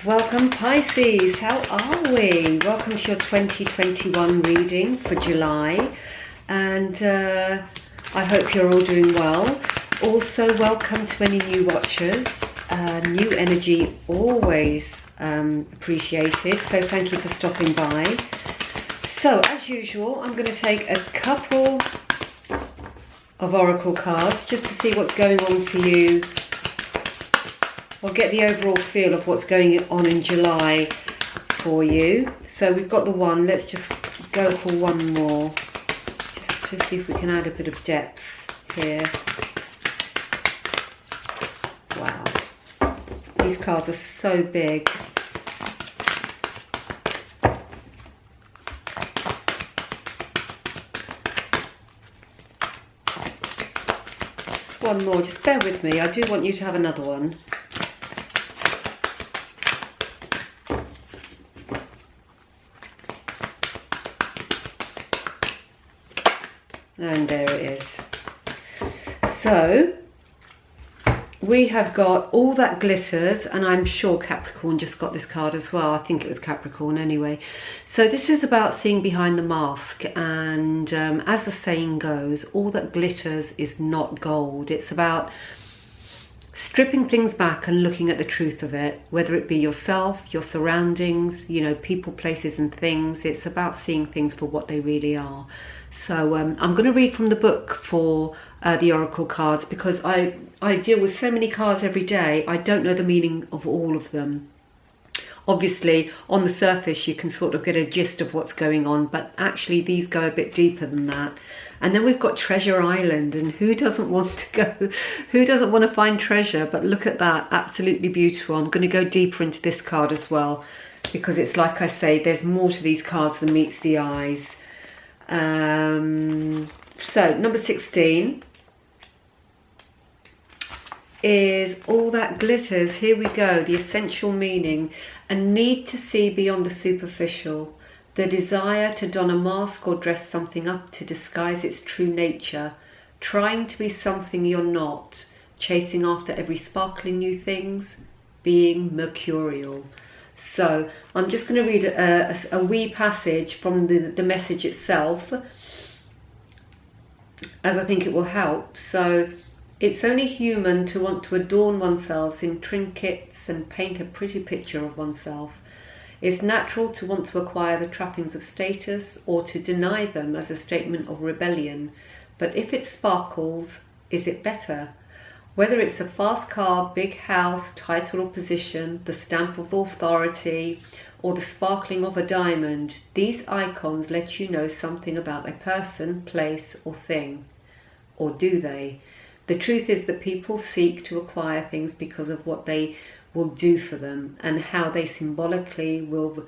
Welcome Pisces, how are we? Welcome to your 2021 reading for July, and I hope you're all doing well. Also welcome to any new watchers. New energy always appreciated, so thank you for stopping by. So as usual, I'm going to take a couple of oracle cards just to see what's going on for you. I'll get the overall feel of what's going on in July for you. So we've got the one, let's just go for one more, just to see if we can add a bit of depth here. Wow, these cards are so big. Just one more, just bear with me, I do want you to have another one. And there it is. So we have got all that glitters, and I'm sure Capricorn just got this card as well. I think it was Capricorn anyway. So this is about seeing behind the mask, and as the saying goes, all that glitters is not gold. It's about stripping things back and looking at the truth of it, whether it be yourself, your surroundings, you know, people, places and things. It's about seeing things for what they really are. So I'm going to read from the book for the oracle cards, because I deal with so many cards every day. I don't know the meaning of all of them. Obviously, on the surface, you can sort of get a gist of what's going on, but actually these go a bit deeper than that. And then we've got Treasure Island, and who doesn't want to go? Who doesn't want to find treasure? But look at that, absolutely beautiful. I'm going to go deeper into this card as well, because it's like I say, there's more to these cards than meets the eyes. So number 16 is all that glitters. Here we go. The essential meaning: a need to see beyond the superficial, the desire to don a mask or dress something up to disguise its true nature, trying to be something you're not, chasing after every sparkling new things, being mercurial. So I'm just going to read a wee passage from the message itself, as I think it will help. So it's only human to want to adorn oneself in trinkets and paint a pretty picture of oneself. It's natural to want to acquire the trappings of status, or to deny them as a statement of rebellion. But if it sparkles, is it better? Whether it's a fast car, big house, title or position, the stamp of authority, or the sparkling of a diamond, these icons let you know something about a person, place or thing. Or do they? The truth is that people seek to acquire things because of what they will do for them, and how they symbolically will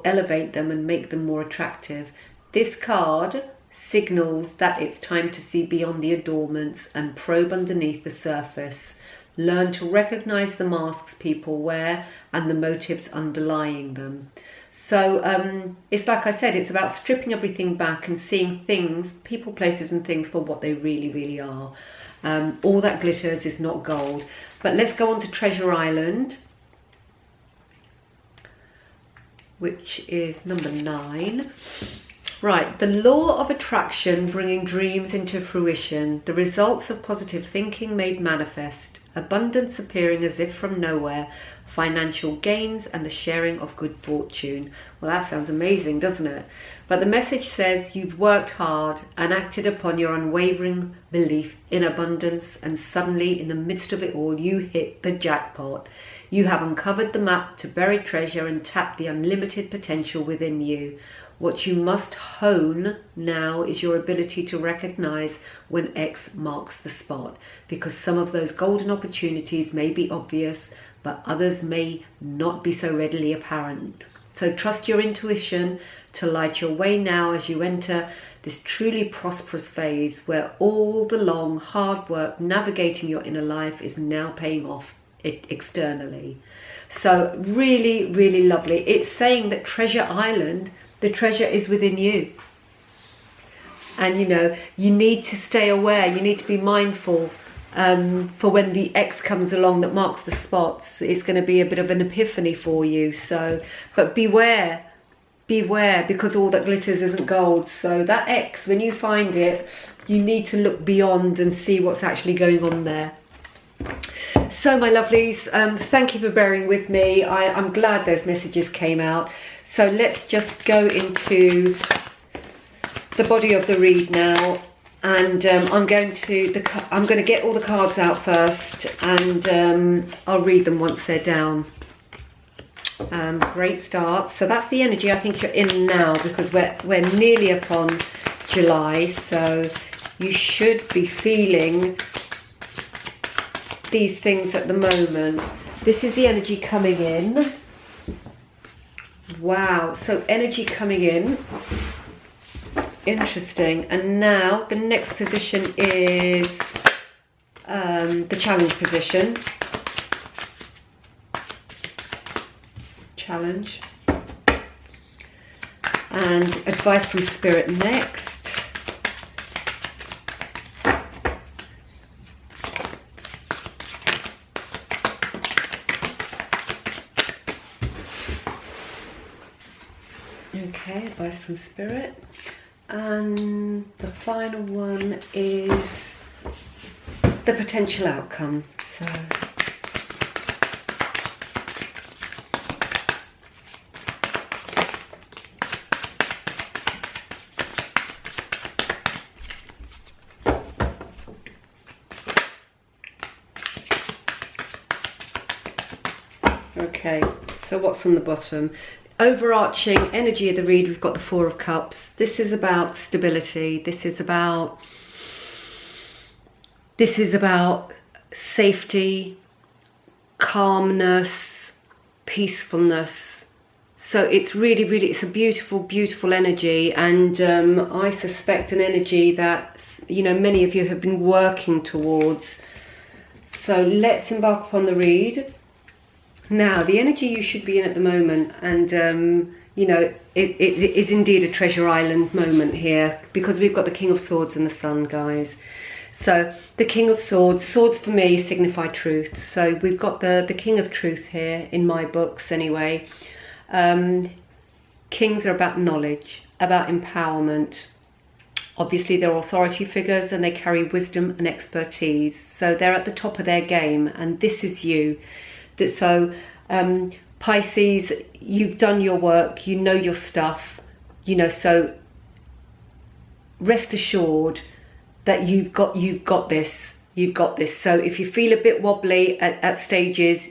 elevate them and make them more attractive. This card signals that it's time to see beyond the adornments and probe underneath the surface. Learn to recognize the masks people wear and the motives underlying them. So it's like I said, it's about stripping everything back and seeing things, people, places and things for what they really, really are. All that glitters is not gold. But let's go on to Treasure Island, which is number 9. Right, the law of attraction, bringing dreams into fruition, the results of positive thinking made manifest, abundance appearing as if from nowhere, financial gains and the sharing of good fortune. Well, that sounds amazing, doesn't it? But the message says you've worked hard and acted upon your unwavering belief in abundance, and suddenly in the midst of it all you hit the jackpot. You have uncovered the map to buried treasure and tapped the unlimited potential within you. What you must hone now is your ability to recognize when X marks the spot, because some of those golden opportunities may be obvious, but others may not be so readily apparent. So trust your intuition to light your way now as you enter this truly prosperous phase, where all the long, hard work navigating your inner life is now paying off externally. So really, really lovely. It's saying that Treasure Island, the treasure is within you. And you know, you need to stay aware, you need to be mindful for when the X comes along that marks the spots. It's going to be a bit of an epiphany for you. So, but beware, because all that glitters isn't gold. So that X, when you find it, you need to look beyond and see what's actually going on there. So my lovelies, thank you for bearing with me. I'm glad those messages came out. So let's just go into the body of the read now, and I'm going to get all the cards out first, and I'll read them once they're down. Great start. So that's the energy I think you're in now, because we're nearly upon July, so you should be feeling these things at the moment. This is the energy coming in. Wow, so energy coming in. Interesting. And now the next position is the challenge position. Challenge. And advice from Spirit next. Okay, advice from Spirit. And the final one is the potential outcome. So okay, so what's on the bottom? Overarching energy of the read, we've got the Four of Cups. This is about stability. This is about safety, calmness, peacefulness. So it's really, really, it's a beautiful, beautiful energy, and I suspect an energy that, you know, many of you have been working towards. So let's embark upon the read. Now, the energy you should be in at the moment, and you know, it is indeed a treasure island moment here, because we've got the King of Swords and the Sun, guys. So the King of Swords, swords for me signify truth. So we've got the King of Truth here in my books anyway. Kings are about knowledge, about empowerment. Obviously they're authority figures and they carry wisdom and expertise. So they're at the top of their game, and this is you. So Pisces, you've done your work, you know your stuff, you know, so rest assured that you've got this. So if you feel a bit wobbly at stages,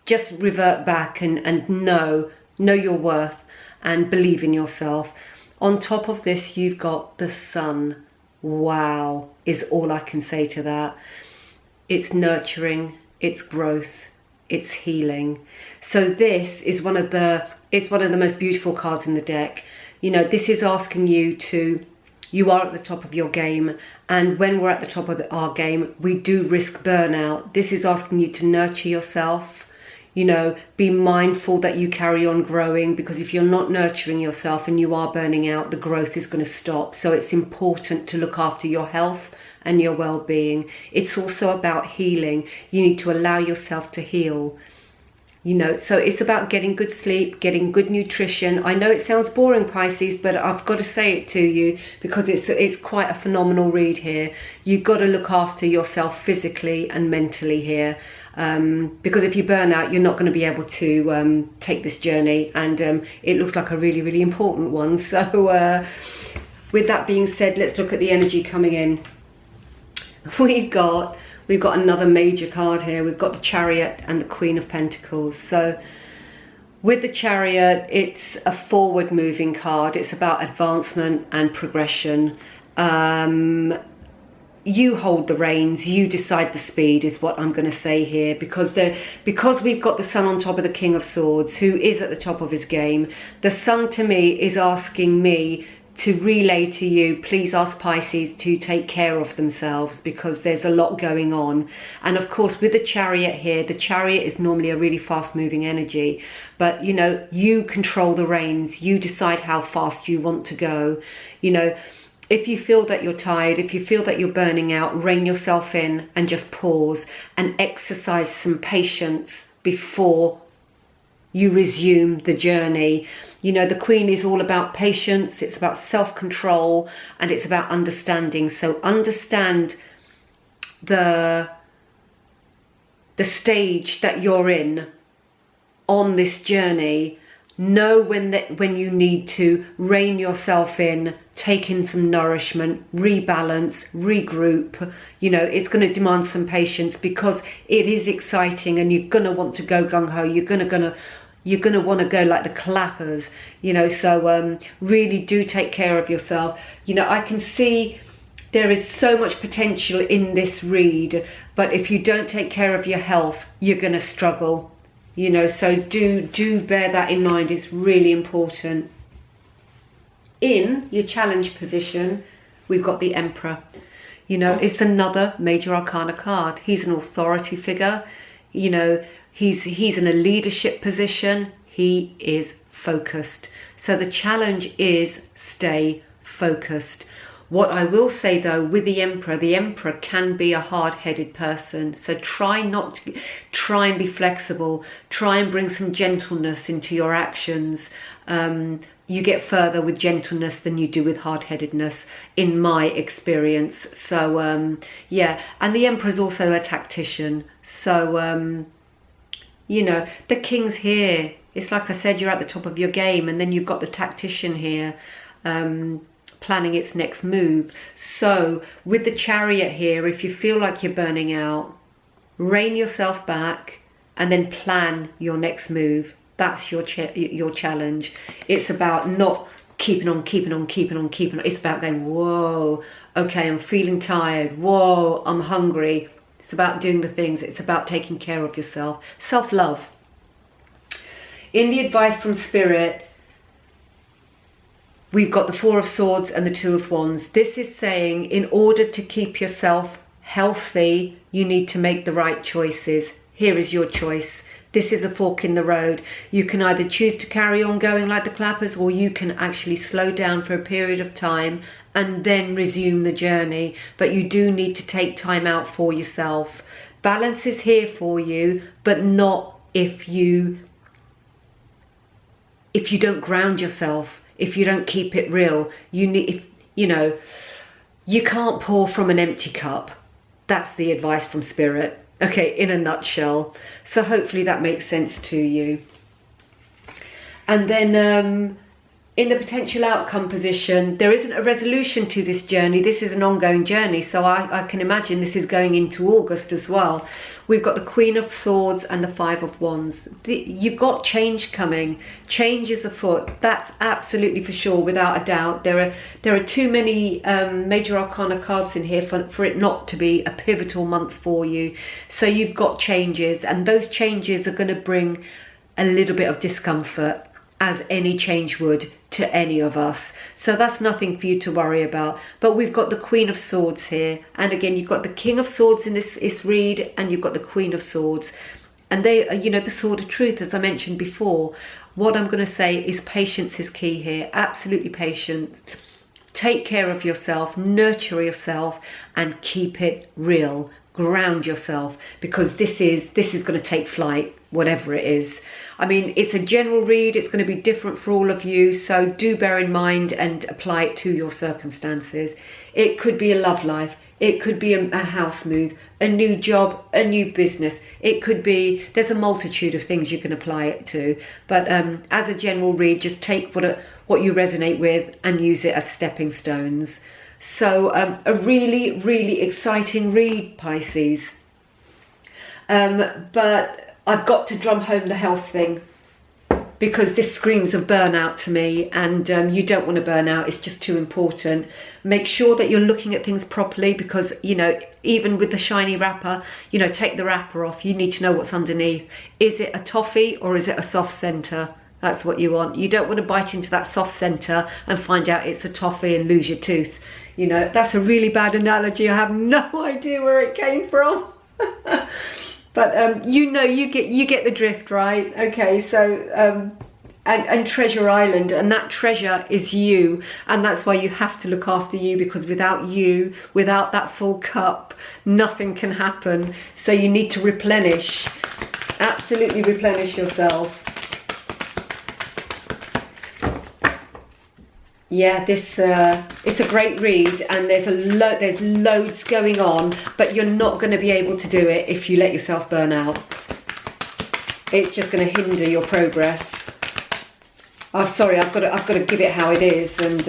just revert back and know your worth and believe in yourself. On top of this, you've got the Sun. Wow, is all I can say to that. It's nurturing, it's growth, it's healing. So this is one of the most beautiful cards in the deck. You know, this is asking you you are at the top of your game, and when we're at the top of our game, we do risk burnout. This is asking you to nurture yourself. You know, be mindful that you carry on growing, because if you're not nurturing yourself and you are burning out, the growth is going to stop. So it's important to look after your health and your well-being. It's also about healing. You need to allow yourself to heal. You know, so it's about getting good sleep, getting good nutrition. I know it sounds boring, Pisces, but I've got to say it to you because it's quite a phenomenal read here. You've got to look after yourself physically and mentally here. Because if you burn out, you're not going to be able to take this journey, and it looks like a really, really important one. So with that being said, let's look at the energy coming in. We've got another major card here. We've got the Chariot and the Queen of Pentacles. So with the Chariot, it's a forward moving card. It's about advancement and progression. You hold the reins, you decide the speed, is what I'm going to say here, because we've got the Sun on top of the King of Swords, who is at the top of his game. The Sun to me is asking me to relay to you, please ask Pisces to take care of themselves, because there's a lot going on. And of course, with the Chariot here, the Chariot is normally a really fast moving energy, but you know, you control the reins, you decide how fast you want to go. You know, if you feel that you're tired, if you feel that you're burning out, rein yourself in and just pause and exercise some patience before you resume the journey. You know, the Queen is all about patience, it's about self-control, and it's about understanding. So understand the stage that you're in on this journey. Know when you need to rein yourself in, take in some nourishment, rebalance, regroup. You know, it's going to demand some patience because it is exciting, and you're going to want to go gung-ho. You're going to want to go like the clappers, you know. So really do take care of yourself. You know, I can see there is so much potential in this read, but if you don't take care of your health, you're going to struggle. You know, so do bear that in mind. It's really important. In your challenge position, we've got the Emperor. You know, it's another major arcana card. He's an authority figure. You know, he's in a leadership position. He is focused. So the challenge is stay focused. What I will say though, with the Emperor can be a hard-headed person. So try and be flexible. Try and bring some gentleness into your actions. You get further with gentleness than you do with hard-headedness, in my experience. So yeah, and the Emperor is also a tactician. So you know, the King's here. It's like I said, you're at the top of your game, and then you've got the tactician here. Planning its next move. So with the Chariot here, if you feel like you're burning out, rein yourself back and then plan your next move. That's your challenge. It's about not keeping on. It's about going, whoa, okay, I'm feeling tired. Whoa, I'm hungry. It's about doing the things. It's about taking care of yourself. Self-love. In the advice from Spirit, we've got the Four of Swords and the Two of Wands. This is saying, in order to keep yourself healthy, you need to make the right choices. Here is your choice. This is a fork in the road. You can either choose to carry on going like the clappers, or you can actually slow down for a period of time and then resume the journey. But you do need to take time out for yourself. Balance is here for you, but not if you don't ground yourself. If you don't keep it real, you can't pour from an empty cup. That's the advice from Spirit. Okay, in a nutshell. So hopefully that makes sense to you. And then in the potential outcome position, there isn't a resolution to this journey. This is an ongoing journey. So I can imagine this is going into August as well. We've got the Queen of Swords and the Five of Wands. You've got change coming. Change is afoot. That's absolutely for sure, without a doubt. There are too many major arcana cards in here for it not to be a pivotal month for you. So you've got changes, and those changes are going to bring a little bit of discomfort, as any change would to any of us. So that's nothing for you to worry about. But we've got the Queen of Swords here. And again, you've got the King of Swords in this read, and you've got the Queen of Swords. And they are, you know, the Sword of Truth, as I mentioned before. What I'm going to say is patience is key here. Absolutely patience. Take care of yourself, nurture yourself, and keep it real. Ground yourself, because this is going to take flight, whatever it is. I mean, it's a general read. It's going to be different for all of you. So do bear in mind and apply it to your circumstances. It could be a love life. It could be a house move, a new job, a new business. It could be, there's a multitude of things you can apply it to. But as a general read, just take what you resonate with and use it as stepping stones. So a really, really exciting read, Pisces. But I've got to drum home the health thing, because this screams of burnout to me, and you don't want to burn out. It's just too important. Make sure that you're looking at things properly, because, you know, even with the shiny wrapper, you know, take the wrapper off. You need to know what's underneath. Is it a toffee or is it a soft centre? That's what you want. You don't want to bite into that soft centre and find out it's a toffee and lose your tooth. You know, that's a really bad analogy. I have no idea where it came from. But you know, you get the drift, right? Okay, so and Treasure Island, and that treasure is you, and that's why you have to look after you, because without you, without that full cup, nothing can happen. So you need to replenish, absolutely replenish yourself. Yeah, this it's a great read, and there's loads going on, but you're not going to be able to do it if you let yourself burn out. It's just going to hinder your progress. Oh, sorry, I've got to give it how it is, and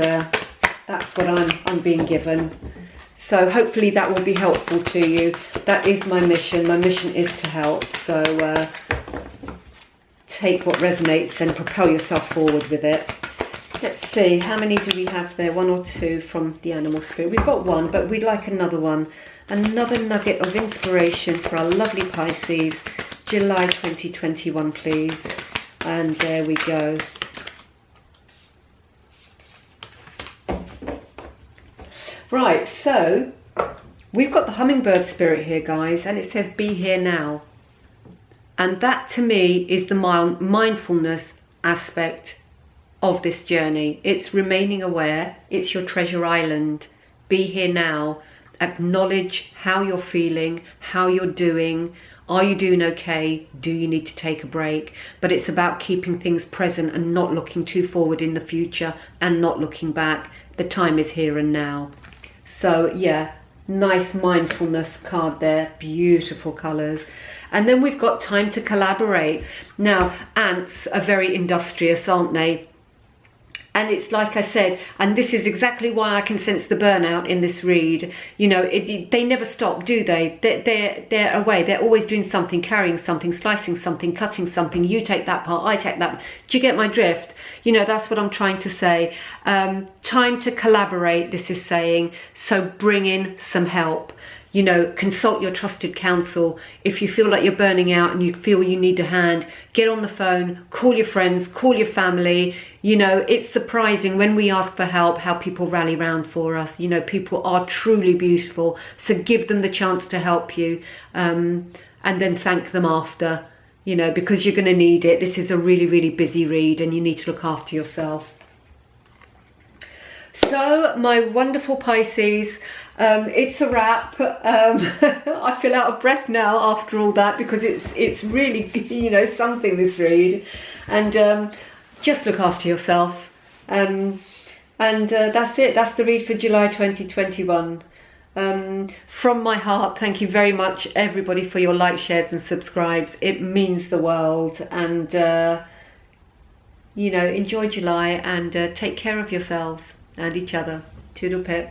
that's what I'm being given. So hopefully that will be helpful to you. That is my mission. My mission is to help. So take what resonates and propel yourself forward with it. Let's see, how many do we have there? 1 or 2 from the animal spirit. We've got 1, but we'd like another one. Another nugget of inspiration for our lovely Pisces. July 2021, please. And there we go. Right, so we've got the hummingbird spirit here, guys, and it says be here now. And that to me is the mindfulness aspect of this journey. It's remaining aware. It's your treasure island. Be here now. Acknowledge how you're feeling, how you're doing. Are you doing okay? Do you need to take a break? But it's about keeping things present and not looking too forward in the future and not looking back. The time is here and now. So yeah, nice mindfulness card there. Beautiful colours. And then we've got time to collaborate. Now, ants are very industrious, aren't they? And it's like I said, and this is exactly why I can sense the burnout in this read. You know, they never stop, do they? They're away. They're always doing something, carrying something, slicing something, cutting something. You take that part, I take that. Do you get my drift? You know, that's what I'm trying to say. Time to collaborate, this is saying. So bring in some help. You know, consult your trusted counsel. If you feel like you're burning out and you feel you need a hand, get on the phone, call your friends, call your family. You know, it's surprising when we ask for help how people rally round for us. You know, people are truly beautiful. So give them the chance to help you, and then thank them after, you know, because you're going to need it. This is a really, really busy read and you need to look after yourself. So, my wonderful Pisces, it's a wrap. I feel out of breath now after all that, because it's really, you know, something, this read. And just look after yourself. And that's it. That's the read for July 2021. From my heart, thank you very much, everybody, for your likes, shares and subscribes. It means the world. And, you know, enjoy July and take care of yourselves and each other. Toodle pip.